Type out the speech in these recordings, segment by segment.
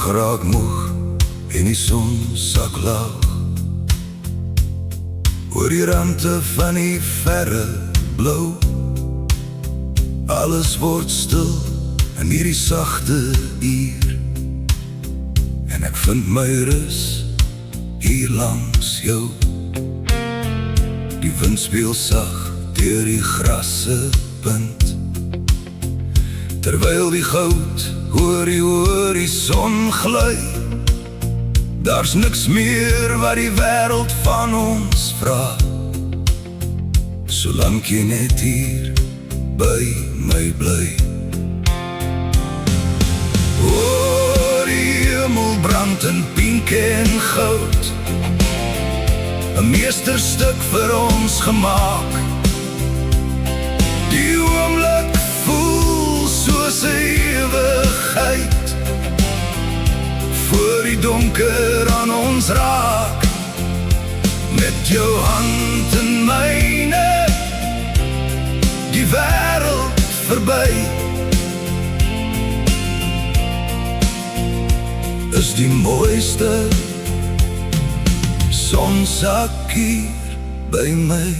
dag raak moeg en die son sak laag oor die rande van die verre blou. Alles word stil in hierdie sagte uur en ek vind my rus hier langs jou. Die wind speel sag deur die grasse punt, terwyl die goud oor die horison gly. Daar's niks meer wat die wêreld van ons vra, solank jy net hier by my bly. O, die hemel brand in pink en goud, 'n meesterstuk vir ons gemaak. Die oomblik voel soos 'n ewigheid, voor die donker aan ons raak. Met jou hand in myne, die wêreld verby. Is die mooiste sonsak hier by my.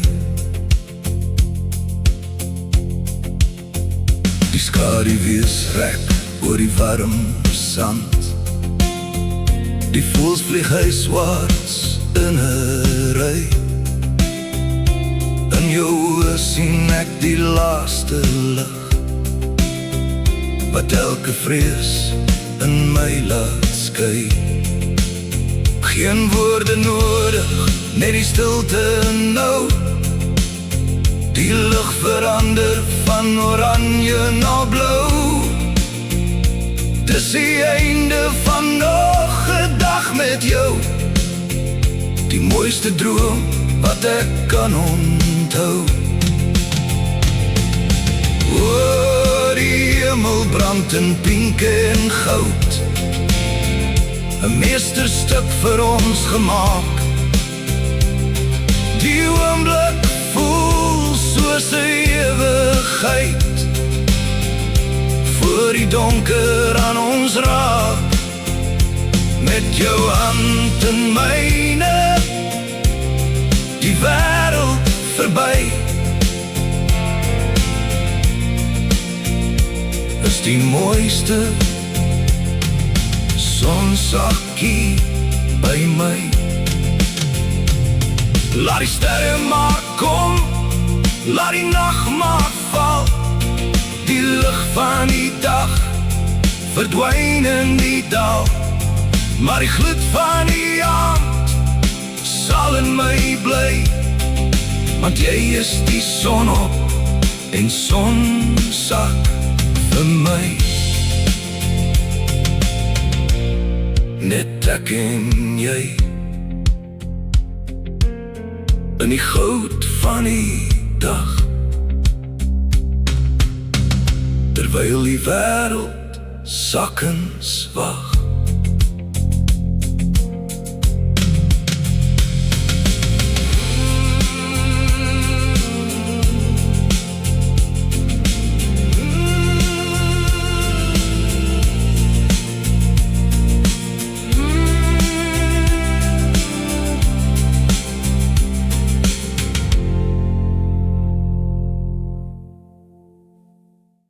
Die skaduwees rek oor die warm sand, die voëls vlieg huiswaarts in 'n ry. In jou oë sien ek die laaste lig, wat elke vrees in my laat skei. Geen woorde nodig, net die stilte nou. Die lug verander van oranje na blou. Dis die einde van nog 'n dag met jou, die mooiste droom wat ek kan onthou. O, die hemel brand in pink en goud, 'n meesterstuk vir ons gemaak. Die oomblik voel soos 'n ewigheid, voor die donker aan ons raak. Met jou hand in myne, die wêreld verby. Is die mooiste sonsakkie by my. Laat die sterre maar kom, laat die nag maar val. Die lig van die dag verdwyn in die dal, maar die gloed van die aand sal in my bly. Want jy is die son op en sonsak vir my. Net ek en jy in die goud van die dag, terwyl die wêreld sakkens wag.